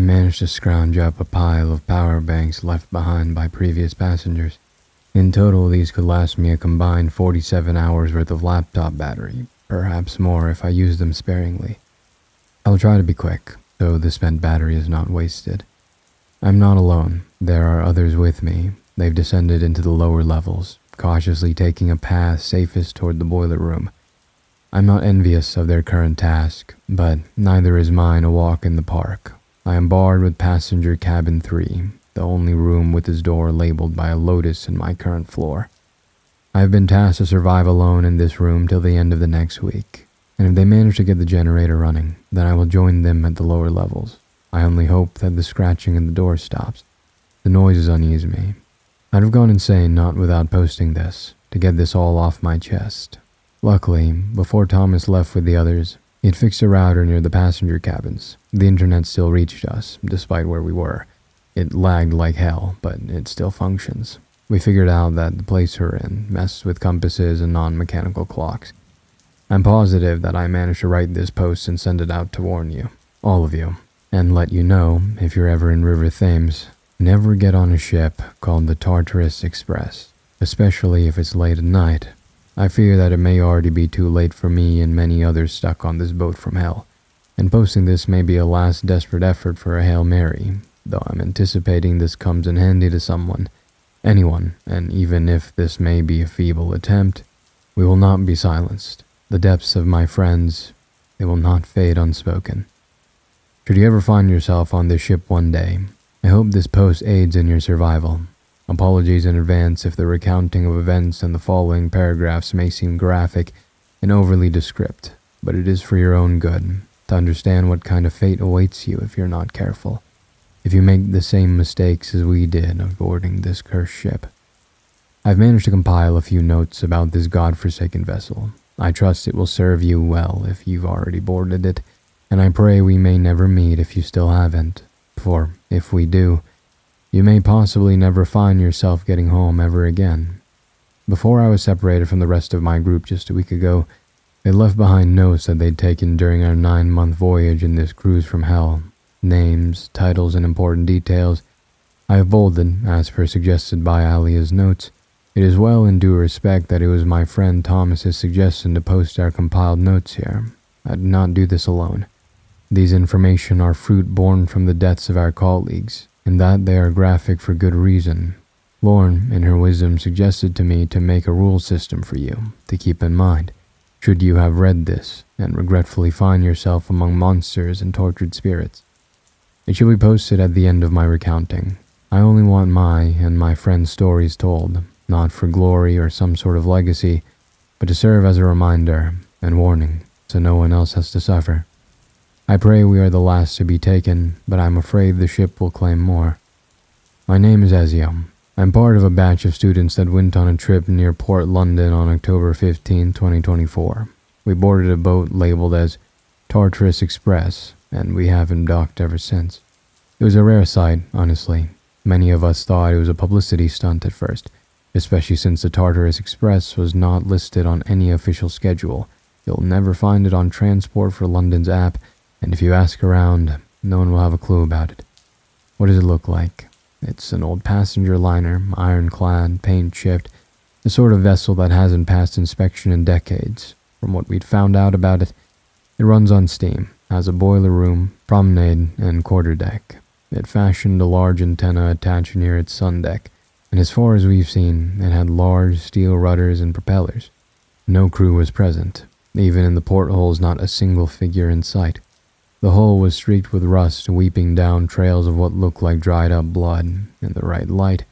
managed to scrounge up a pile of power banks left behind by previous passengers. In total, these could last me a combined 47 hours worth of laptop battery, perhaps more if I use them sparingly. I'll try to be quick, so the spent battery is not wasted. I'm not alone. There are others with me. They've descended into the lower levels, cautiously taking a path safest toward the boiler room. I'm not envious of their current task, but neither is mine a walk in the park. I am barred with passenger cabin 3, the only room with its door labeled by a lotus in my current floor. I have been tasked to survive alone in this room till the end of the next week, and if they manage to get the generator running, then I will join them at the lower levels. I only hope that the scratching in the door stops. The noises unease me. I'd have gone insane not without posting this, to get this all off my chest. Luckily, before Thomas left with the others, he had fixed a router near the passenger cabins. The internet still reached us, despite where we were. It lagged like hell, but it still functions. We figured out that the place we're in messes with compasses and non-mechanical clocks. I'm positive that I managed to write this post and send it out to warn you, all of you, and let you know, if you're ever in River Thames, never get on a ship called the Tartarus Express, especially if it's late at night. I fear that it may already be too late for me and many others stuck on this boat from hell, and posting this may be a last desperate effort for a Hail Mary, though I'm anticipating this comes in handy to someone, anyone, and even if this may be a feeble attempt, we will not be silenced. The depths of my friends, they will not fade unspoken. Should you ever find yourself on this ship one day, I hope this post aids in your survival. Apologies in advance if the recounting of events in the following paragraphs may seem graphic and overly descriptive, but it is for your own good, to understand what kind of fate awaits you if you're not careful, if you make the same mistakes as we did of boarding this cursed ship. I've managed to compile a few notes about this godforsaken vessel. I trust it will serve you well if you've already boarded it, and I pray we may never meet if you still haven't, for if we do, you may possibly never find yourself getting home ever again. Before I was separated from the rest of my group just a week ago, they left behind notes that they'd taken during our 9-month voyage in this cruise from hell. Names, titles, and important details I have bolded, as per suggested by Alia's notes. It is well in due respect that it was my friend Thomas's suggestion to post our compiled notes here. I did not do this alone. These information are fruit born from the deaths of our colleagues, and that they are graphic for good reason. Lorne, in her wisdom, suggested to me to make a rule system for you to keep in mind, should you have read this and regretfully find yourself among monsters and tortured spirits. It should be posted at the end of my recounting. I only want my and my friends' stories told, not for glory or some sort of legacy, but to serve as a reminder and warning, so no one else has to suffer. I pray we are the last to be taken, but I'm afraid the ship will claim more. My name is Ezio. I'm part of a batch of students that went on a trip near Port London on October 15, 2024. We boarded a boat labeled as Tartarus Express, and we haven't docked ever since. It was a rare sight, honestly. Many of us thought it was a publicity stunt at first, especially since the Tartarus Express was not listed on any official schedule. You'll never find it on Transport for London's app, and if you ask around, no one will have a clue about it. What does it look like? It's an old passenger liner, ironclad, paint-chipped, the sort of vessel that hasn't passed inspection in decades. From what we'd found out about it, it runs on steam, has a boiler room, promenade, and quarterdeck. It fashioned a large antenna attached near its sun deck, and as far as we've seen, it had large steel rudders and propellers. No crew was present. Even in the portholes, not a single figure in sight. The hull was streaked with rust, weeping down trails of what looked like dried-up blood. In the right light,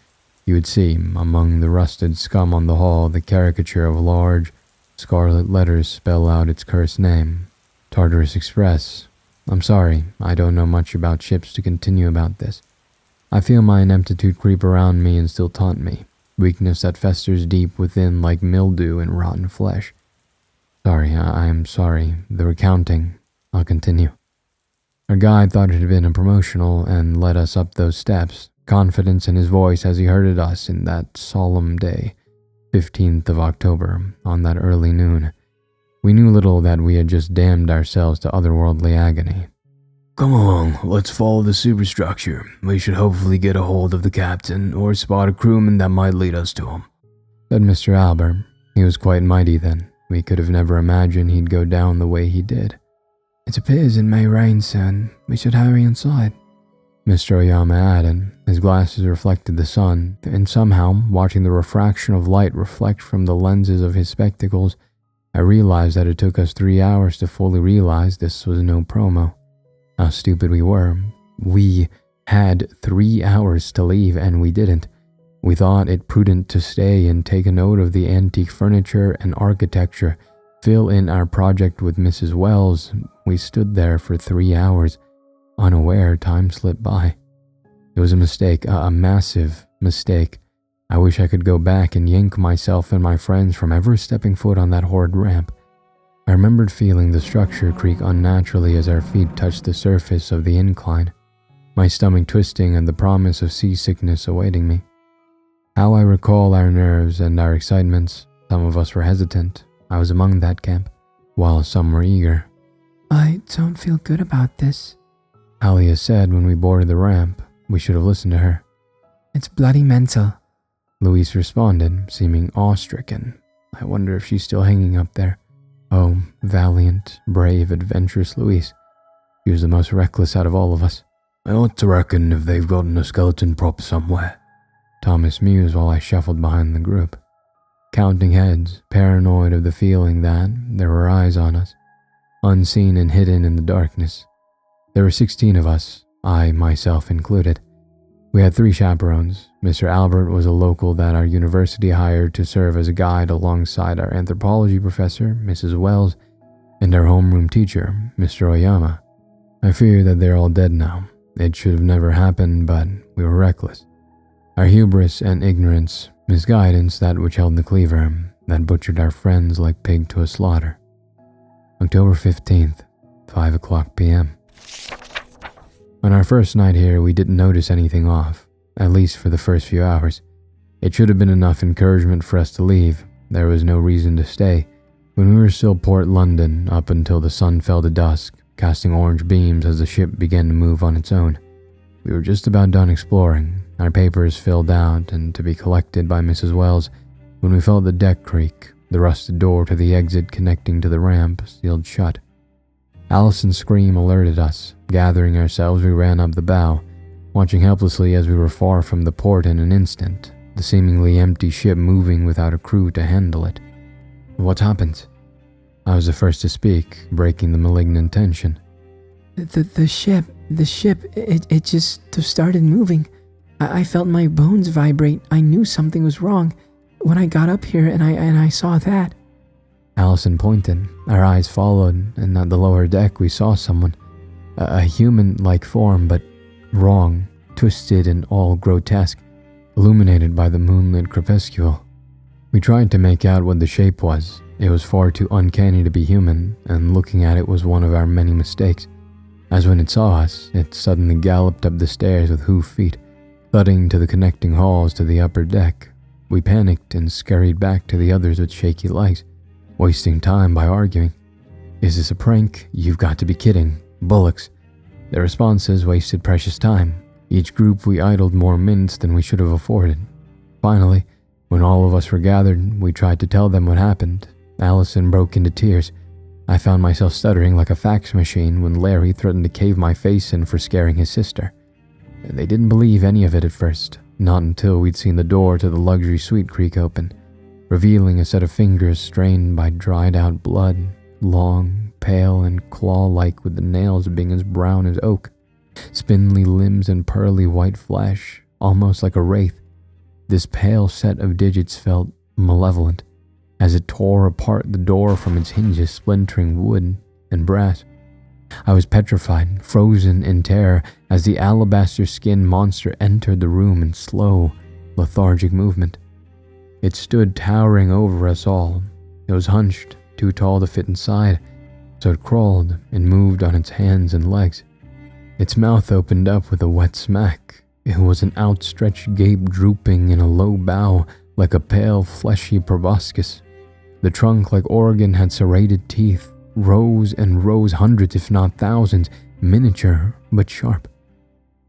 you would see, among the rusted scum on the hull, the caricature of large, scarlet letters spell out its cursed name, Tartarus Express. I'm sorry, I don't know much about ships to continue about this. I feel my ineptitude creep around me and still taunt me, weakness that festers deep within like mildew and rotten flesh. Sorry, I am sorry. The recounting. I'll continue. Our guide thought it had been a promotional and led us up those steps, confidence in his voice as he herded us in that solemn day, 15th of October, on that early noon. We knew little that we had just damned ourselves to otherworldly agony. Come along, let's follow the superstructure. We should hopefully get a hold of the captain or spot a crewman that might lead us to him," said Mr. Albert. He was quite mighty then. We could have never imagined he'd go down the way he did. "It appears it may rain soon. We should hurry inside," Mr. Oyama added. His glasses reflected the sun, and somehow, watching the refraction of light reflect from the lenses of his spectacles, I realized that it took us 3 hours to fully realize this was no promo. How stupid we were. We had 3 hours to leave and we didn't. We thought it prudent to stay and take a note of the antique furniture and architecture, fill in our project with Mrs. Wells. We stood there for 3 hours. Unaware, time slipped by. It was a mistake, a massive mistake. I wish I could go back and yank myself and my friends from ever stepping foot on that horrid ramp. I remembered feeling the structure creak unnaturally as our feet touched the surface of the incline, my stomach twisting and the promise of seasickness awaiting me. How I recall our nerves and our excitements. Some of us were hesitant. I was among that camp, while some were eager. "I don't feel good about this," Alia said when we boarded the ramp. We should have listened to her. "It's bloody mental," Louise responded, seeming awe-stricken. I wonder if she's still hanging up there. Oh, valiant, brave, adventurous Louise. She was the most reckless out of all of us. "I ought to reckon if they've gotten a skeleton prop somewhere," Thomas mused while I shuffled behind the group, counting heads, paranoid of the feeling that there were eyes on us, unseen and hidden in the darkness. There were 16 of us, I myself included. We had 3 chaperones. Mr. Albert was a local that our university hired to serve as a guide alongside our anthropology professor, Mrs. Wells, and our homeroom teacher, Mr. Oyama. I fear that they're all dead now. It should have never happened, but we were reckless. Our hubris and ignorance, misguidance, that which held the cleaver, that butchered our friends like pig to a slaughter. October 15th, 5:00 p.m. On our first night here, we didn't notice anything off, at least for the first few hours. It should have been enough encouragement for us to leave. There was no reason to stay. When we were still Port London, up until the sun fell to dusk, casting orange beams as the ship began to move on its own. We were just about done exploring, our papers filled out and to be collected by Mrs. Wells, when we felt the deck creak, the rusted door to the exit connecting to the ramp sealed shut. Allison's scream alerted us. Gathering ourselves, we ran up the bow, watching helplessly as we were far from the port in an instant, the seemingly empty ship moving without a crew to handle it. "What happened?" I was the first to speak, breaking the malignant tension. The ship, it just started moving. I felt my bones vibrate. I knew something was wrong when I got up here and I saw that." Allison pointed. Our eyes followed, and at the lower deck we saw someone. A human-like form, but wrong, twisted and all grotesque, illuminated by the moonlit crepuscule. We tried to make out what the shape was. It was far too uncanny to be human, and looking at it was one of our many mistakes. As when it saw us, it suddenly galloped up the stairs with hoof feet, thudding to the connecting halls to the upper deck. We panicked and scurried back to the others with shaky legs, wasting time by arguing. "Is this a prank? You've got to be kidding. Bullocks." Their responses wasted precious time. Each group we idled more minutes than we should have afforded. Finally, when all of us were gathered, we tried to tell them what happened. Allison broke into tears. I found myself stuttering like a fax machine when Larry threatened to cave my face in for scaring his sister. They didn't believe any of it at first, not until we'd seen the door to the luxury suite creak open, revealing a set of fingers strained by dried-out blood, long, pale, and claw-like with the nails being as brown as oak, spindly limbs and pearly white flesh, almost like a wraith. This pale set of digits felt malevolent, as it tore apart the door from its hinges, splintering wood and brass. I was petrified, frozen in terror, as the alabaster-skinned monster entered the room in slow, lethargic movement. It stood towering over us all. It was hunched, too tall to fit inside, so it crawled and moved on its hands and legs. Its mouth opened up with a wet smack. It was an outstretched gape drooping in a low bow like a pale, fleshy proboscis. The trunk, like organ, had serrated teeth, rows and rows, hundreds if not thousands, miniature but sharp.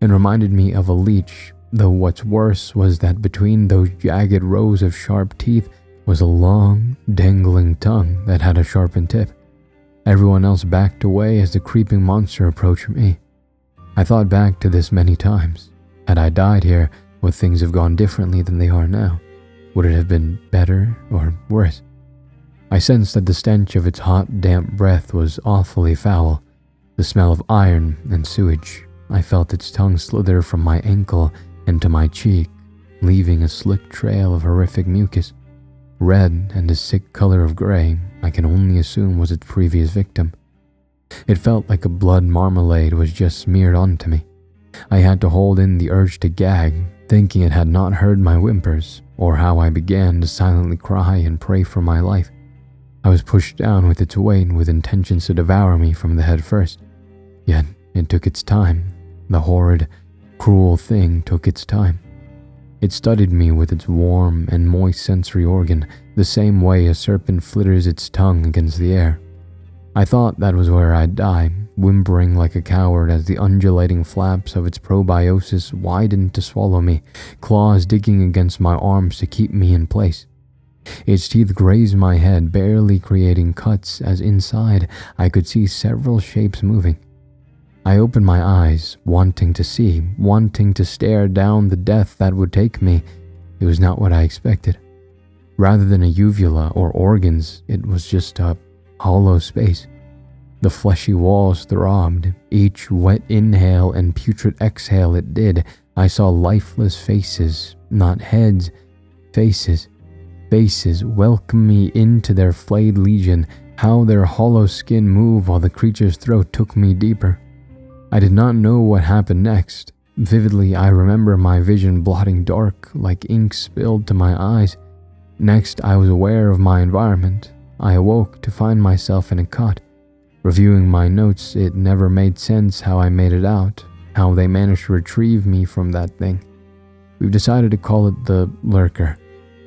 It reminded me of a leech, though what's worse was that between those jagged rows of sharp teeth was a long, dangling tongue that had a sharpened tip. Everyone else backed away as the creeping monster approached me. I thought back to this many times. Had I died here, would things have gone differently than they are now? Would it have been better or worse? I sensed that the stench of its hot, damp breath was awfully foul, the smell of iron and sewage. I felt its tongue slither from my ankle into my cheek, leaving a slick trail of horrific mucus. Red and a sick color of gray, I can only assume was its previous victim. It felt like a blood marmalade was just smeared onto me. I had to hold in the urge to gag, thinking it had not heard my whimpers, or how I began to silently cry and pray for my life. I was pushed down with its weight with intentions to devour me from the head first. Yet it took its time. The horrid, cruel thing took its time. It studied me with its warm and moist sensory organ, the same way a serpent flitters its tongue against the air. I thought that was where I'd die, whimpering like a coward as the undulating flaps of its proboscis widened to swallow me, claws digging against my arms to keep me in place. Its teeth grazed my head, barely creating cuts, as inside I could see several shapes moving. I opened my eyes, wanting to see, wanting to stare down the death that would take me. It was not what I expected. Rather than a uvula or organs, it was just a hollow space. The fleshy walls throbbed. Each wet inhale and putrid exhale it did, I saw lifeless faces, not heads, faces. Faces welcomed me into their flayed legion. How their hollow skin moved while the creature's throat took me deeper. I did not know what happened next. Vividly, I remember my vision blotting dark like ink spilled to my eyes. Next, I was aware of my environment. I awoke to find myself in a cot. Reviewing my notes, it never made sense how I made it out, how they managed to retrieve me from that thing. We've decided to call it the Lurker.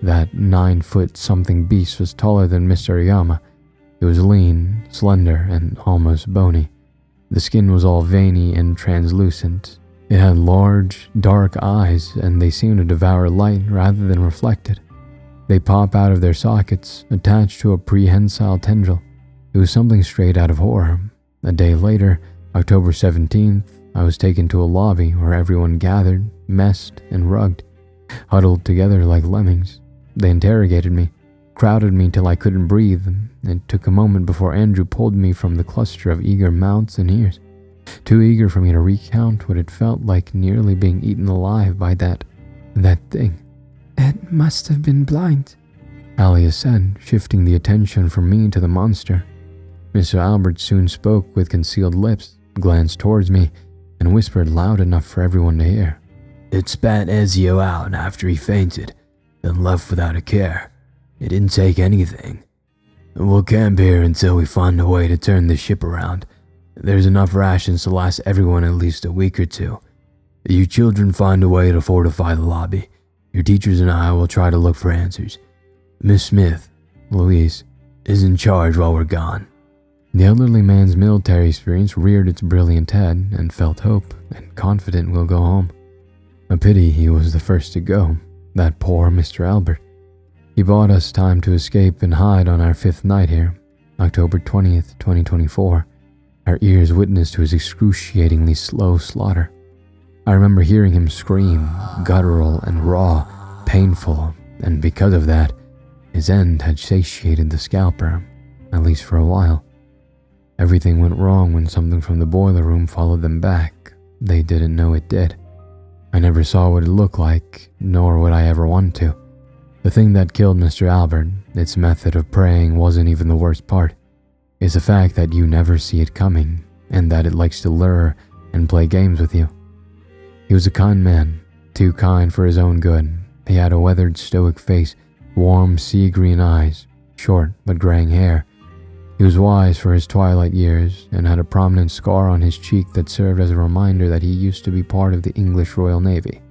That 9-foot-something beast was taller than Mr. Yama. It was lean, slender, and almost bony. The skin was all veiny and translucent. It had large, dark eyes, and they seemed to devour light rather than reflect it. They pop out of their sockets, attached to a prehensile tendril. It was something straight out of horror. A day later, October 17th, I was taken to a lobby where everyone gathered, messed, and rugged, huddled together like lemmings. They interrogated me, crowded me till I couldn't breathe. It took a moment before Andrew pulled me from the cluster of eager mouths and ears, too eager for me to recount what it felt like nearly being eaten alive by that thing. It must have been blind, Alia said, shifting the attention from me to the monster. Mr. Albert soon spoke with concealed lips, glanced towards me, and whispered loud enough for everyone to hear. It spat Ezio out after he fainted, then left without a care. It didn't take anything. We'll camp here until we find a way to turn the ship around. There's enough rations to last everyone at least a week or two. You children find a way to fortify the lobby. Your teachers and I will try to look for answers. Miss Smith, Louise, is in charge while we're gone. The elderly man's military experience reared its brilliant head and felt hope and confident we'll go home. A pity he was the first to go, that poor Mr. Albert. He bought us time to escape and hide on our 5th night here, October 20th, 2024. Our ears witnessed to his excruciatingly slow slaughter. I remember hearing him scream, guttural and raw, painful, and because of that, his end had satiated the scalper, at least for a while. Everything went wrong when something from the boiler room followed them back. They didn't know it did. I never saw what it looked like, nor would I ever want to. The thing that killed Mr. Albert, its method of preying, wasn't even the worst part. It's the fact that you never see it coming, and that it likes to lure and play games with you. He was a kind man, too kind for his own good. He had a weathered, stoic face, warm, sea-green eyes, short but graying hair. He was wise for his twilight years and had a prominent scar on his cheek that served as a reminder that he used to be part of the English Royal Navy.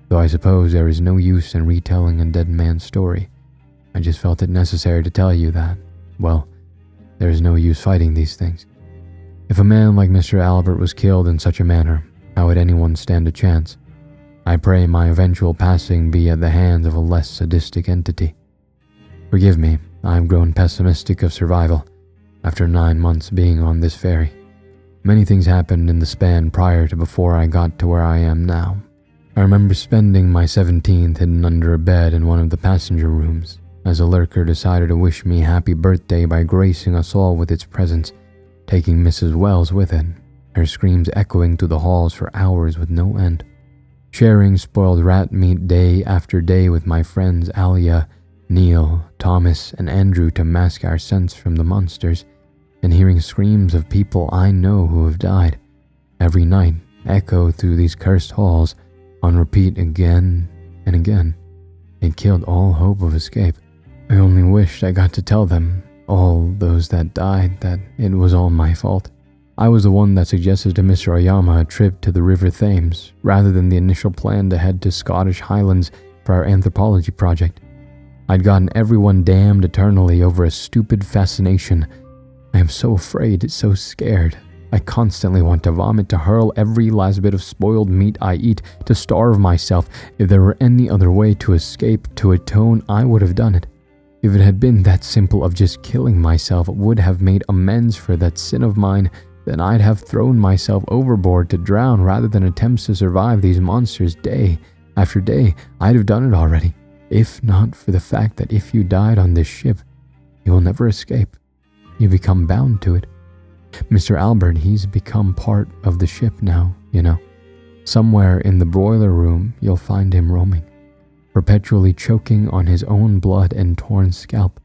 Though I suppose there is no use in retelling a dead man's story. I just felt it necessary to tell you that, well, there is no use fighting these things. If a man like Mr. Albert was killed in such a manner, how would anyone stand a chance? I pray my eventual passing be at the hands of a less sadistic entity. Forgive me, I have grown pessimistic of survival after 9 months being on this ferry. Many things happened in the span prior to before I got to where I am now. I remember spending my 17th hidden under a bed in one of the passenger rooms, as a lurker decided to wish me happy birthday by gracing us all with its presence, taking Mrs. Wells with it, her screams echoing through the halls for hours with no end. Sharing spoiled rat meat day after day with my friends Alia, Neil, Thomas, and Andrew to mask our sense from the monsters, and hearing screams of people I know who have died every night echo through these cursed halls on repeat again and again. It killed all hope of escape. I only wished I got to tell them, all those that died, that it was all my fault. I was the one that suggested to Mr. Oyama a trip to the River Thames, rather than the initial plan to head to Scottish Highlands for our anthropology project. I'd gotten everyone damned eternally over a stupid fascination. I am so afraid, so scared. I constantly want to vomit, to hurl every last bit of spoiled meat I eat, to starve myself. If there were any other way to escape, to atone, I would have done it. If it had been that simple of just killing myself, would have made amends for that sin of mine, then I'd have thrown myself overboard to drown rather than attempts to survive these monsters day after day. I'd have done it already, if not for the fact that if you died on this ship, you will never escape. You become bound to it. Mr. Albert, he's become part of the ship now, you know. Somewhere in the boiler room, you'll find him roaming, perpetually choking on his own blood and torn scalp,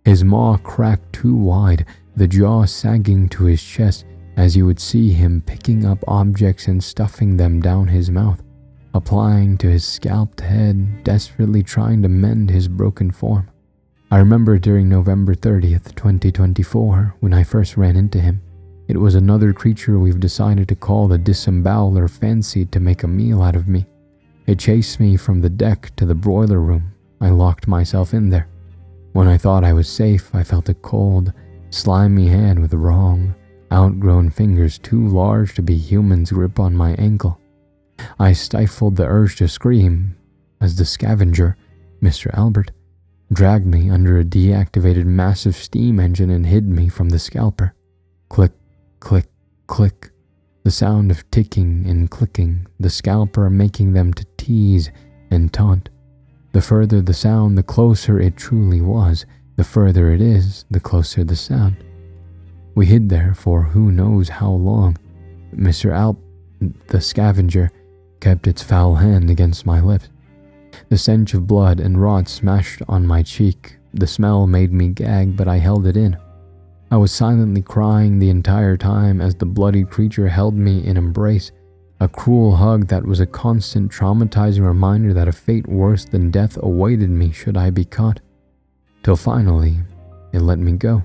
his maw cracked too wide, the jaw sagging to his chest, as you would see him picking up objects and stuffing them down his mouth, applying to his scalped head, desperately trying to mend his broken form. I remember during November 30th, 2024, when I first ran into him. It was another creature we've decided to call the Disemboweler fancied to make a meal out of me. It chased me from the deck to the boiler room. I locked myself in there. When I thought I was safe, I felt a cold, slimy hand with long, outgrown fingers too large to be humans grip on my ankle. I stifled the urge to scream as the scavenger, Mr. Albert, dragged me under a deactivated massive steam engine and hid me from the scalper. Click, click, click. The sound of ticking and clicking, the scalper making them to tease and taunt. The further the sound, the closer it truly was. The further it is, the closer the sound. We hid there for who knows how long. The scavenger, kept its foul hand against my lips. The stench of blood and rot smashed on my cheek. The smell made me gag, but I held it in. I was silently crying the entire time as the bloody creature held me in embrace, a cruel hug that was a constant traumatizing reminder that a fate worse than death awaited me should I be caught. Till finally, it let me go.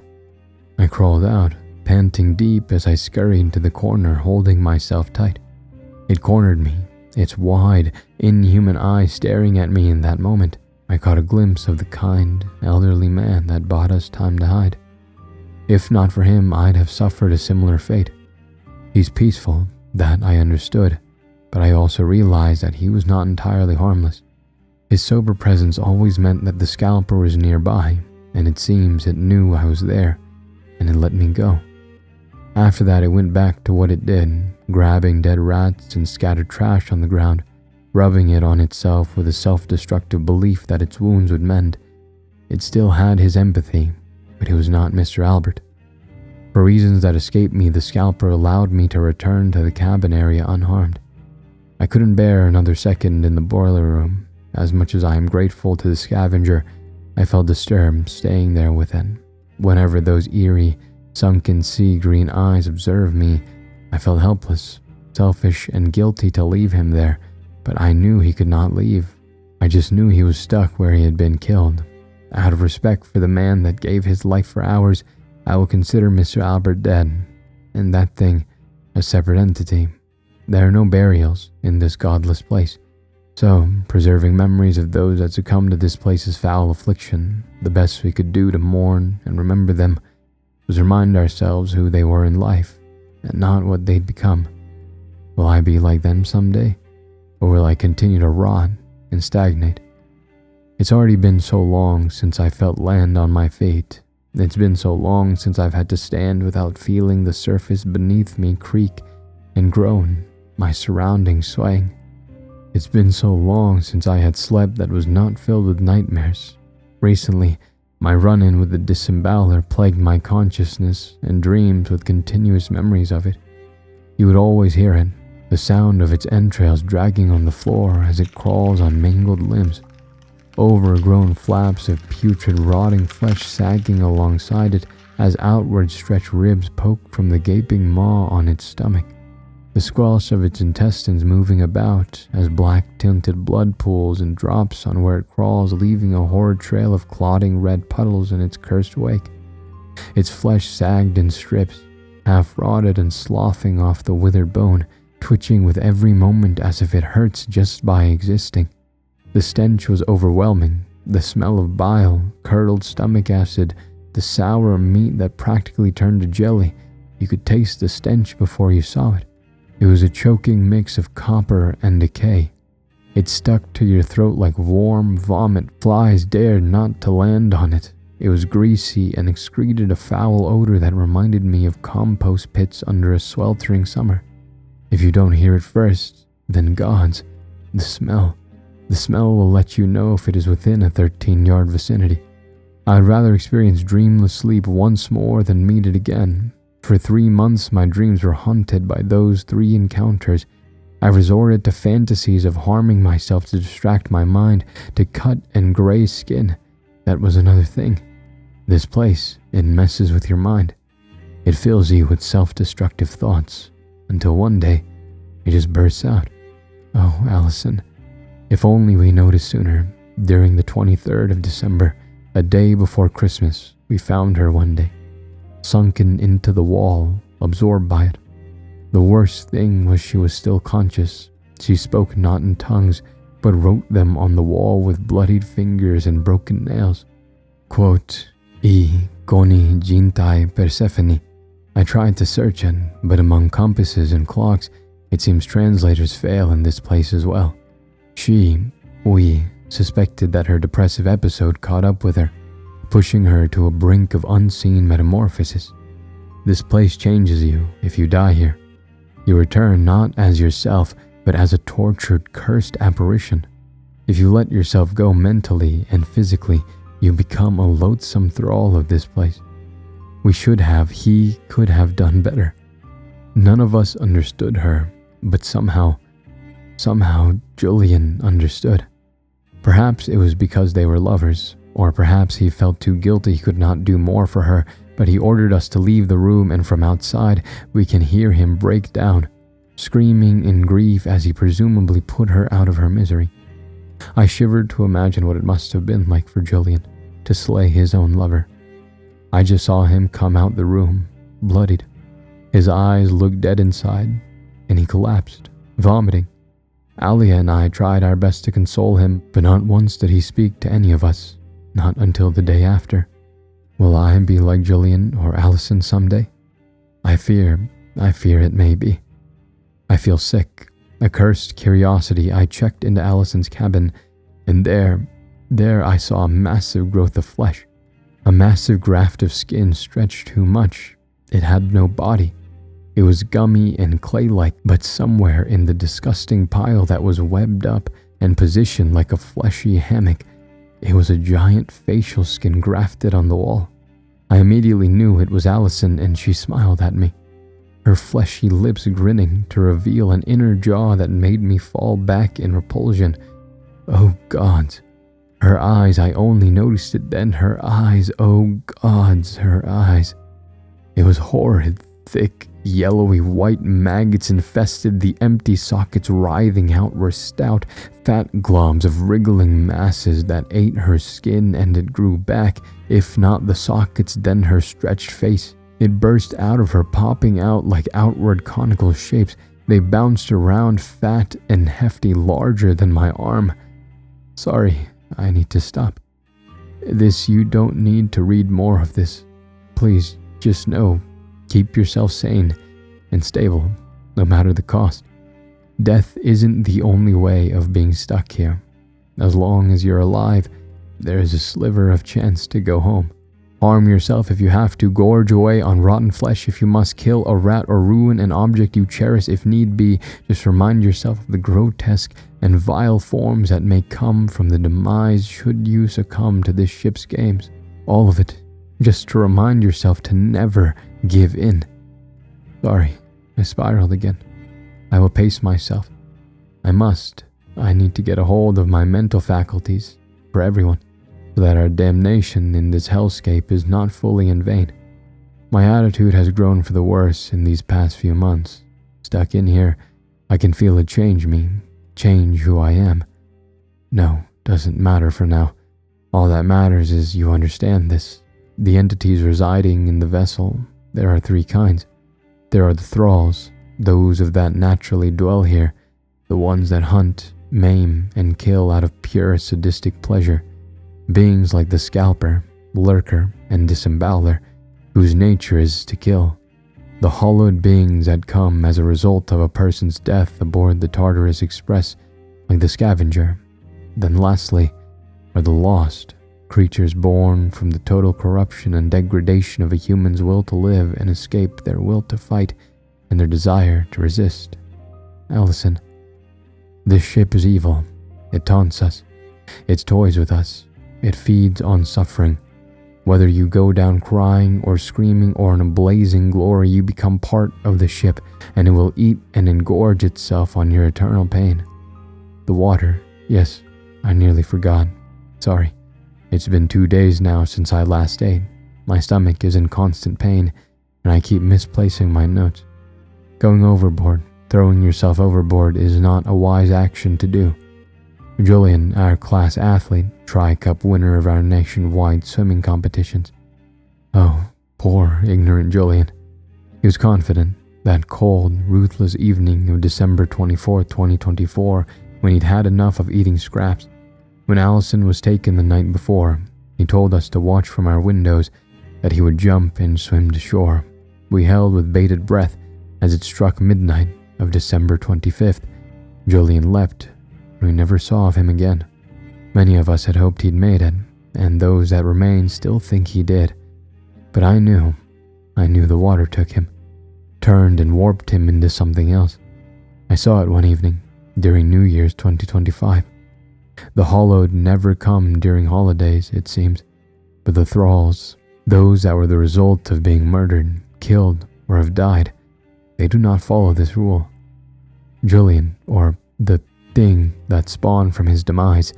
I crawled out, panting deep as I scurried to the corner, holding myself tight. It cornered me, its wide, inhuman eyes staring at me in that moment. I caught a glimpse of the kind, elderly man that bought us time to hide. If not for him, I'd have suffered a similar fate. He's peaceful, that I understood, but I also realized that he was not entirely harmless. His sober presence always meant that the scalper was nearby, and it seems it knew I was there, and it let me go. After that, it went back to what it did, grabbing dead rats and scattered trash on the ground, rubbing it on itself with a self-destructive belief that its wounds would mend. It still had his empathy, but it was not Mr. Albert. For reasons that escaped me, the scalper allowed me to return to the cabin area unharmed. I couldn't bear another second in the boiler room. As much as I am grateful to the scavenger, I felt disturbed staying there with it. Whenever those eerie, sunken sea green eyes observed me, I felt helpless, selfish, and guilty to leave him there, but I knew he could not leave. I just knew he was stuck where he had been killed. Out of respect for the man that gave his life for ours, I will consider Mr. Albert dead, and that thing a separate entity. There are no burials in this godless place, so preserving memories of those that succumbed to this place's foul affliction, the best we could do to mourn and remember them was remind ourselves who they were in life, and not what they'd become. Will I be like them someday? Or will I continue to rot and stagnate? It's already been so long since I felt land on my feet. It's been so long since I've had to stand without feeling the surface beneath me creak and groan, my surroundings swaying. It's been so long since I had slept that was not filled with nightmares. Recently, my run-in with the disemboweler plagued my consciousness and dreams with continuous memories of it. You would always hear it, the sound of its entrails dragging on the floor as it crawls on mangled limbs, overgrown flaps of putrid rotting flesh sagging alongside it as outward stretched ribs poked from the gaping maw on its stomach, the squelch of its intestines moving about as black tinted blood pools and drops on where it crawls, leaving a horrid trail of clotting red puddles in its cursed wake. Its flesh sagged in strips, half rotted and sloughing off the withered bone, twitching with every moment as if it hurts just by existing. The stench was overwhelming, the smell of bile, curdled stomach acid, the sour meat that practically turned to jelly. You could taste the stench before you saw it. It was a choking mix of copper and decay. It stuck to your throat like warm vomit. Flies dared not to land on it. It was greasy and excreted a foul odor that reminded me of compost pits under a sweltering summer. If you don't hear it first, then gods, the smell will let you know if it is within a 13-yard vicinity. I'd rather experience dreamless sleep once more than meet it again. For 3 months, my dreams were haunted by those 3 encounters. I resorted to fantasies of harming myself to distract my mind, to cut and graze skin. That was another thing. This place, it messes with your mind. It fills you with self-destructive thoughts, until one day, it just bursts out. Oh, Allison, if only we noticed sooner. During the 23rd of December, a day before Christmas, we found her one day, sunken into the wall, absorbed by it. The worst thing was she was still conscious. She spoke not in tongues, but wrote them on the wall with bloodied fingers and broken nails. Quote, "I koni jintai Persephone." I tried to search it, but among compasses and clocks, it seems translators fail in this place as well. We suspected that her depressive episode caught up with her, pushing her to a brink of unseen metamorphosis. This place changes you if you die here. You return not as yourself, but as a tortured, cursed apparition. If you let yourself go mentally and physically, you become a loathsome thrall of this place. He could have done better. None of us understood her, but somehow Julian understood. Perhaps it was because they were lovers, or perhaps he felt too guilty he could not do more for her, but he ordered us to leave the room, and from outside we can hear him break down, screaming in grief as he presumably put her out of her misery. I shivered to imagine what it must have been like for Julian to slay his own lover. I just saw him come out the room, bloodied. His eyes looked dead inside, and he collapsed, vomiting. Alia and I tried our best to console him, but not once did he speak to any of us, not until the day after. Will I be like Julian or Allison someday? I fear it may be. I feel sick. A cursed curiosity, I checked into Allison's cabin, and there I saw a massive growth of flesh, a massive graft of skin stretched too much. It had no body. It was gummy and clay-like, but somewhere in the disgusting pile that was webbed up and positioned like a fleshy hammock, it was a giant facial skin grafted on the wall. I immediately knew it was Allison, and she smiled at me, her fleshy lips grinning to reveal an inner jaw that made me fall back in repulsion. Oh gods, her eyes, I only noticed it then, her eyes, oh gods, her eyes. It was horrid, thick, yellowy white maggots infested the empty sockets. Writhing out were stout, fat globs of wriggling masses that ate her skin, and it grew back, if not the sockets, then her stretched face. It burst out of her, popping out like outward conical shapes. They bounced around, fat and hefty, larger than my arm. Sorry, I need to stop. You don't need to read more of this. Please, just know, keep yourself sane and stable, no matter the cost. Death isn't the only way of being stuck here. As long as you're alive, there is a sliver of chance to go home. Harm yourself if you have to, gorge away on rotten flesh if you must, kill a rat or ruin an object you cherish if need be. Just remind yourself of the grotesque and vile forms that may come from the demise should you succumb to this ship's games. All of it, just to remind yourself to never give in. Sorry, I spiraled again. I will pace myself. I need to get a hold of my mental faculties, for everyone, so that our damnation in this hellscape is not fully in vain. My attitude has grown for the worse in these past few months. Stuck in here, I can feel it change me, change who I am. No, doesn't matter for now. All that matters is you understand this. The entities residing in the vessel, there are three kinds. There are the thralls, those of that naturally dwell here, the ones that hunt, maim, and kill out of pure sadistic pleasure. Beings like the scalper, lurker, and disemboweler, whose nature is to kill. The hollowed beings that come as a result of a person's death aboard the Tartarus Express, like the scavenger. Then lastly are the lost, creatures born from the total corruption and degradation of a human's will to live and escape their will to fight and their desire to resist. Allison, this ship is evil. It taunts us. It toys with us. It feeds on suffering. Whether you go down crying or screaming or in a blazing glory, you become part of the ship, and it will eat and engorge itself on your eternal pain. The water, yes, I nearly forgot. Sorry. It's been 2 days now since I last ate. My stomach is in constant pain, and I keep misplacing my notes. Going overboard, throwing yourself overboard is not a wise action to do. Julian, our class athlete, tri-cup winner of our nationwide swimming competitions. Oh, poor, ignorant Julian. He was confident that cold, ruthless evening of December 24th, 2024, when he'd had enough of eating scraps. When Allison was taken the night before, he told us to watch from our windows, that he would jump and swim to shore. We held with bated breath as it struck midnight of December 25th. Julian leapt, and we never saw of him again. Many of us had hoped he'd made it, and those that remain still think he did. But I knew the water took him, turned and warped him into something else. I saw it one evening, during New Year's 2025. The hollowed never come during holidays, it seems, but the thralls, those that were the result of being murdered, killed, or have died, they do not follow this rule. Julian, or the thing that spawned from his demise,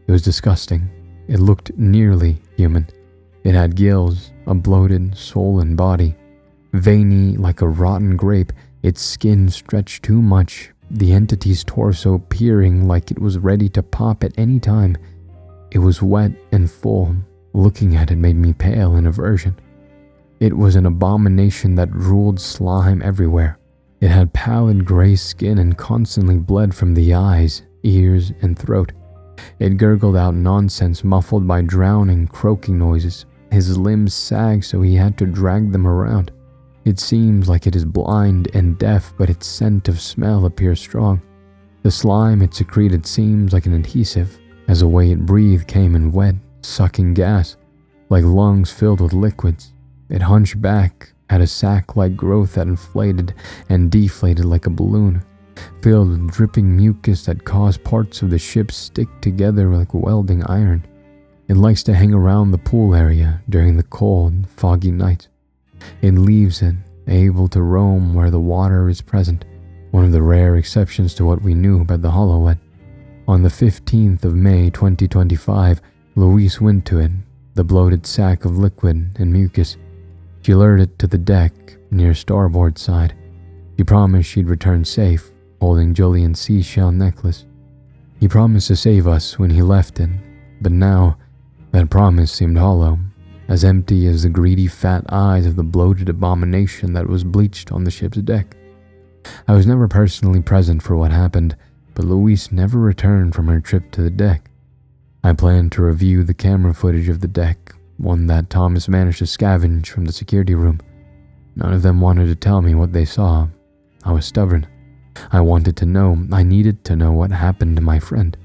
it was disgusting. It looked nearly human. It had gills, a bloated, swollen body, veiny like a rotten grape, its skin stretched too much, the entity's torso peering like it was ready to pop at any time. It was wet and full. Looking at it made me pale in aversion. It was an abomination that drooled slime everywhere. It had pallid gray skin and constantly bled from the eyes, ears, and throat. It gurgled out nonsense muffled by drowning, croaking noises. His limbs sagged so he had to drag them around. It seems like it is blind and deaf, but its scent of smell appears strong. The slime it secreted seems like an adhesive, as the way it breathed came in wet, sucking gas, like lungs filled with liquids. It hunched back, had a sack-like growth that inflated and deflated like a balloon, filled with dripping mucus that caused parts of the ship stick together like welding iron. It likes to hang around the pool area during the cold, foggy nights. It leaves it, able to roam where the water is present, one of the rare exceptions to what we knew about the Hollowet. On the 15th of May 2025, Louise went to it, the bloated sack of liquid and mucus. She lured it to the deck near starboard side. She promised she'd return safe, holding Julian's seashell necklace. He promised to save us when he left it, but now that promise seemed hollow, as empty as the greedy fat eyes of the bloated abomination that was bleached on the ship's deck. I was never personally present for what happened, but Louise never returned from her trip to the deck. I planned to review the camera footage of the deck, one that Thomas managed to scavenge from the security room. None of them wanted to tell me what they saw. I was stubborn. I wanted to know. I needed to know what happened to my friend.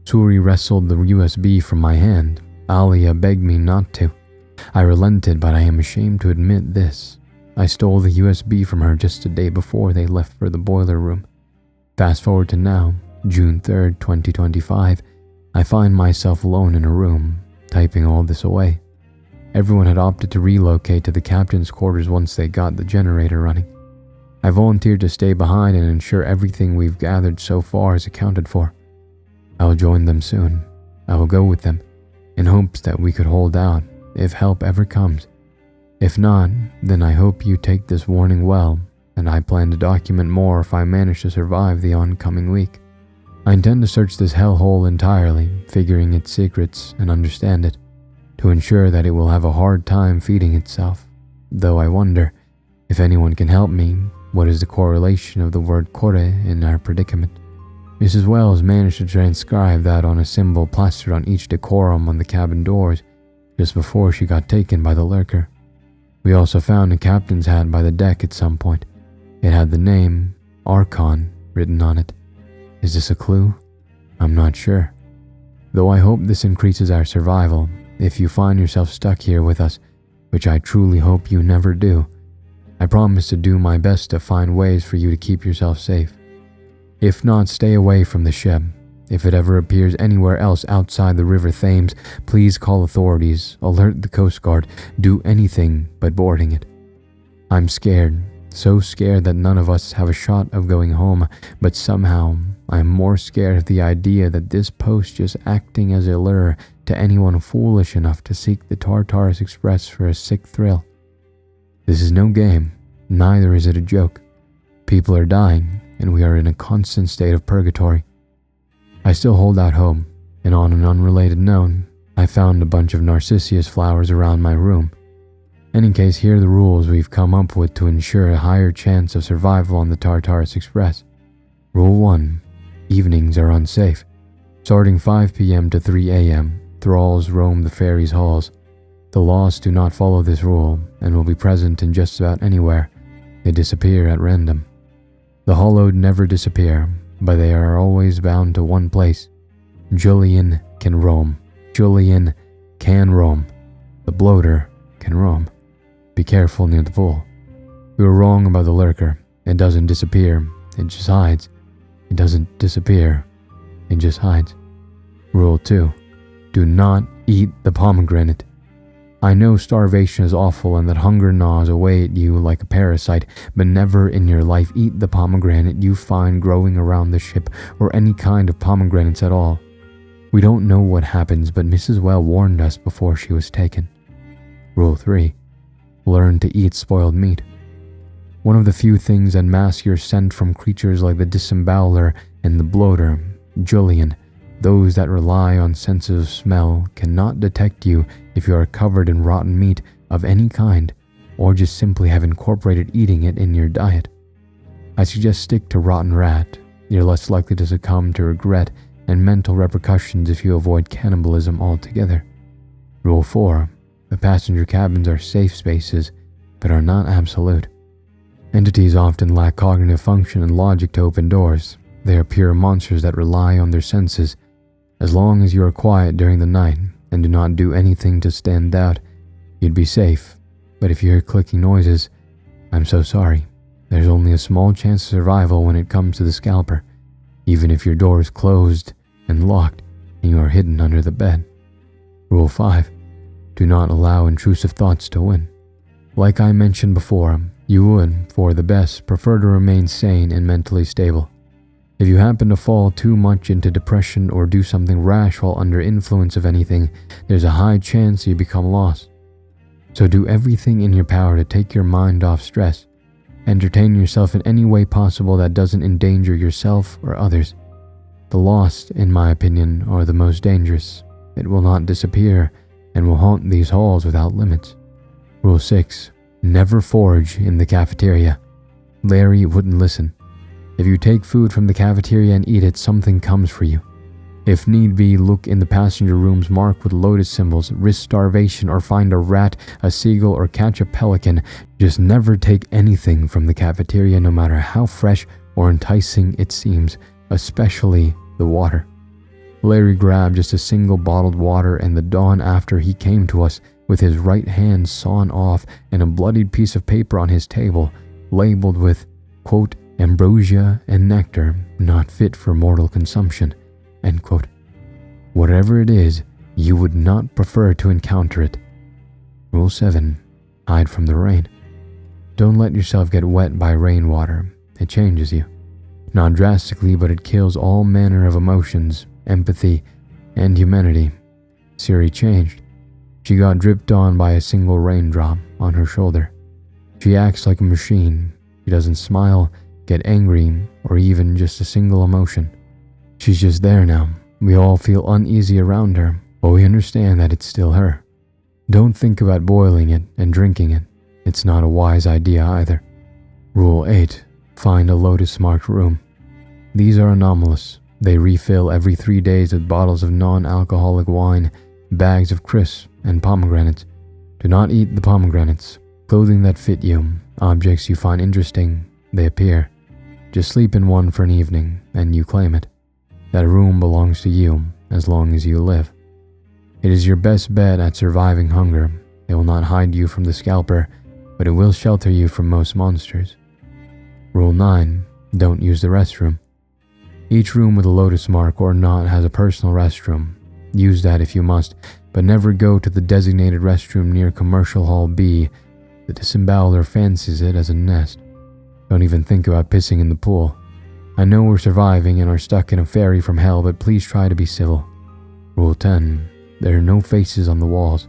Suri wrestled the USB from my hand. Alia begged me not to. I relented, but I am ashamed to admit this. I stole the USB from her just a day before they left for the boiler room. Fast forward to now, June 3rd, 2025, I find myself alone in a room, typing all this away. Everyone had opted to relocate to the captain's quarters once they got the generator running. I volunteered to stay behind and ensure everything we've gathered so far is accounted for. I will join them soon. I will go with them, in hopes that we could hold out, if help ever comes. If not, then I hope you take this warning well, and I plan to document more if I manage to survive the oncoming week. I intend to search this hellhole entirely, figuring its secrets and understand it, to ensure that it will have a hard time feeding itself. Though I wonder, if anyone can help me, what is the correlation of the word kore in our predicament? Mrs. Wells managed to transcribe that on a symbol plastered on each decorum on the cabin doors, just before she got taken by the lurker. We also found a captain's hat by the deck at some point. It had the name, Archon, written on it. Is this a clue? I'm not sure. Though I hope this increases our survival, if you find yourself stuck here with us, which I truly hope you never do, I promise to do my best to find ways for you to keep yourself safe. If not, stay away from the ship. If it ever appears anywhere else outside the River Thames, please call authorities, alert the Coast Guard, do anything but boarding it. I'm scared, so scared that none of us have a shot of going home, but somehow I'm more scared of the idea that this post is acting as a lure to anyone foolish enough to seek the Tartarus Express for a sick thrill. This is no game, neither is it a joke. People are dying, and we are in a constant state of purgatory. I still hold out hope, and on an unrelated note, I found a bunch of narcissus flowers around my room. In any case, here are the rules we've come up with to ensure a higher chance of survival on the Tartarus Express. Rule 1. Evenings are unsafe. Starting 5 p.m. to 3 a.m., thralls roam the ferry's halls. The lost do not follow this rule and will be present in just about anywhere. They disappear at random. The hollowed never disappear, but they are always bound to one place. Julian can roam. Julian can roam. The bloater can roam. Be careful near the pool. We were wrong about the lurker. It doesn't disappear, it just hides. It doesn't disappear, it just hides. Rule 2. Do not eat the pomegranate. I know starvation is awful and that hunger gnaws away at you like a parasite, but never in your life eat the pomegranate you find growing around the ship or any kind of pomegranates at all. We don't know what happens, but Mrs. Well warned us before she was taken. Rule 3. Learn to eat spoiled meat. One of the few things that mask your scent from creatures like the disemboweler and the bloater, Julian, those that rely on senses of smell, cannot detect you if you are covered in rotten meat of any kind, or just simply have incorporated eating it in your diet. I suggest stick to rotten rat. You're less likely to succumb to regret and mental repercussions if you avoid cannibalism altogether. Rule 4. The passenger cabins are safe spaces, but are not absolute. Entities often lack cognitive function and logic to open doors. They are pure monsters that rely on their senses. As long as you are quiet during the night and do not do anything to stand out, you'd be safe. But if you hear clicking noises, I'm so sorry. There's only a small chance of survival when it comes to the scalper, even if your door is closed and locked and you are hidden under the bed. Rule 5. Do not allow intrusive thoughts to win. Like I mentioned before, you would, for the best, prefer to remain sane and mentally stable. If you happen to fall too much into depression or do something rash while under influence of anything, there's a high chance you become lost. So do everything in your power to take your mind off stress. Entertain yourself in any way possible that doesn't endanger yourself or others. The lost, in my opinion, are the most dangerous. It will not disappear and will haunt these halls without limits. Rule 6. Never forage in the cafeteria. Larry wouldn't listen. If you take food from the cafeteria and eat it, something comes for you. If need be, look in the passenger rooms marked with lotus symbols, risk starvation or find a rat, a seagull or catch a pelican. Just never take anything from the cafeteria, no matter how fresh or enticing it seems, especially the water. Larry grabbed just a single bottled water, and the dawn after he came to us with his right hand sawn off and a bloodied piece of paper on his table, labeled with, quote, ambrosia and nectar, not fit for mortal consumption, end quote. Whatever it is, you would not prefer to encounter it. Rule 7. Hide from the rain. Don't let yourself get wet by rainwater. It changes you. Not drastically, but it kills all manner of emotions, empathy, and humanity. Siri changed. She got dripped on by a single raindrop on her shoulder. She acts like a machine. She doesn't smile, get angry, or even just a single emotion. She's just there now. We all feel uneasy around her, but we understand that it's still her. Don't think about boiling it and drinking it. It's not a wise idea either. Rule 8. Find a lotus-marked room. These are anomalous. They refill every 3 days with bottles of non-alcoholic wine, bags of crisps, and pomegranates. Do not eat the pomegranates. Clothing that fit you, objects you find interesting, they appear. Just sleep in one for an evening, and you claim it. That room belongs to you as long as you live. It is your best bet at surviving hunger. It will not hide you from the scalper, but it will shelter you from most monsters. Rule 9. Don't use the restroom. Each room with a lotus mark or not has a personal restroom. Use that if you must, but never go to the designated restroom near Commercial Hall B. The disemboweler fancies it as a nest. Don't even think about pissing in the pool. I know we're surviving and are stuck in a ferry from hell, but please try to be civil. Rule 10. There are no faces on the walls.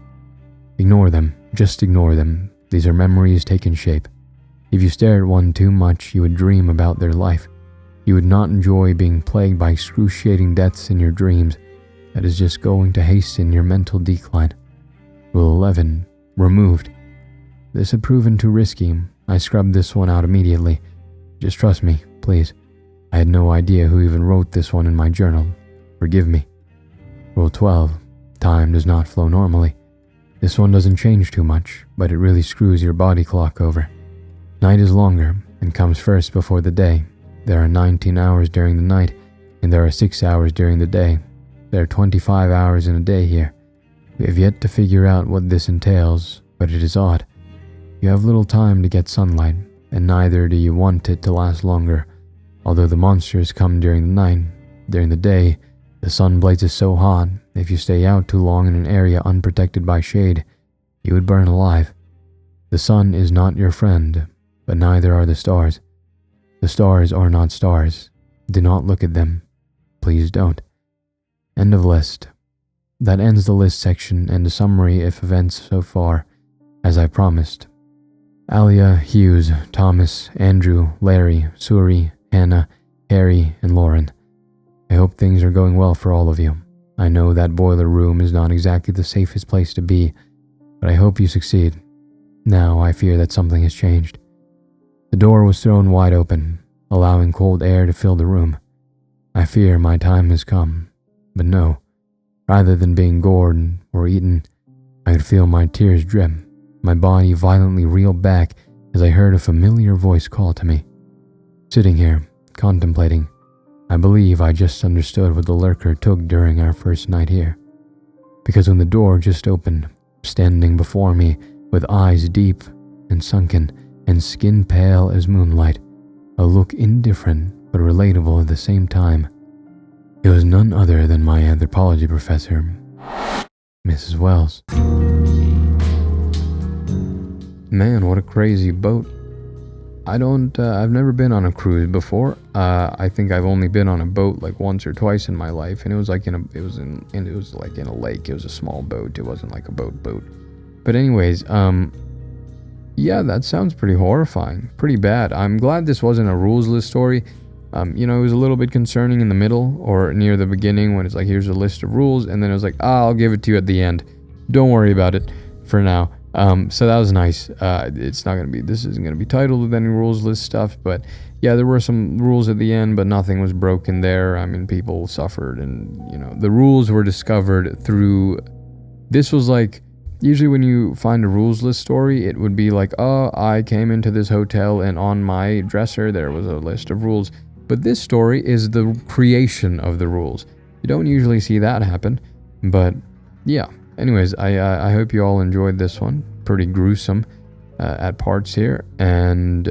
Ignore them. Just ignore them. These are memories taking shape. If you stare at one too much, you would dream about their life. You would not enjoy being plagued by excruciating deaths in your dreams. That is just going to hasten your mental decline. Rule 11. Removed. This had proven too risky. I scrubbed this one out immediately. Just trust me, please. I had no idea who even wrote this one in my journal. Forgive me. Rule 12. Time does not flow normally. This one doesn't change too much, but it really screws your body clock over. Night is longer and comes first before the day. There are 19 hours during the night, and there are 6 hours during the day. There are 25 hours in a day here. We have yet to figure out what this entails, but it is odd. You have little time to get sunlight, and neither do you want it to last longer. Although the monsters come during the night, during the day, the sun blazes so hot, if you stay out too long in an area unprotected by shade, you would burn alive. The sun is not your friend, but neither are the stars. The stars are not stars. Do not look at them. Please don't. End of list. That ends the list section and a summary of events so far, as I promised. Alia, Hughes, Thomas, Andrew, Larry, Suri, Hannah, Harry, and Lauren. I hope things are going well for all of you. I know that boiler room is not exactly the safest place to be, but I hope you succeed. Now I fear that something has changed. The door was thrown wide open, allowing cold air to fill the room. I fear my time has come, but no. Rather than being gored or eaten, I could feel my tears drip. My body violently reeled back as I heard a familiar voice call to me. Sitting here, contemplating, I believe I just understood what the lurker took during our first night here. Because when the door just opened, standing before me with eyes deep and sunken and skin pale as moonlight, a look indifferent but relatable at the same time, it was none other than my anthropology professor, Mrs. Wells. Man, what a crazy boat. I've never been on a cruise before. I think I've only been on a boat like once or twice in my life, and it was like in a lake. It was a small boat. It wasn't like a boat. But anyways, yeah, that sounds pretty horrifying, pretty bad. I'm glad this wasn't a rules list story. It was a little bit concerning in the middle or near the beginning when it's like, here's a list of rules, and then it was like, I'll give it to you at the end. Don't worry about it for now. So that was nice. This isn't going to be titled with any rules list stuff, but yeah, there were some rules at the end, but nothing was broken there. I mean, people suffered, and the rules were discovered through. This was like, usually when you find a rules list story, it would be like, oh, I came into this hotel and on my dresser there was a list of rules. But this story is the creation of the rules. You don't usually see that happen, but yeah. Anyways, I hope you all enjoyed this one. Pretty gruesome at parts here, and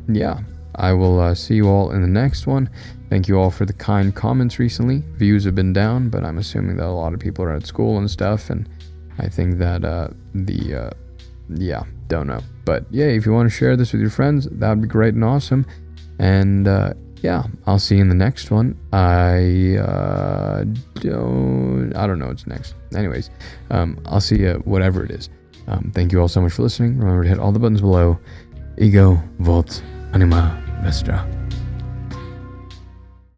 yeah, I will see you all in the next one. Thank you all for the kind comments recently. Views have been down, but I'm assuming that a lot of people are at school and stuff, and I think that yeah, don't know. But yeah, if you want to share this with your friends, that would be great and awesome. And yeah, I'll see you in the next one. I don't know what's next. Anyways, I'll see you whatever it is. Thank you all so much for listening. Remember to hit all the buttons below. Ego, Volt, Anima, Vestra.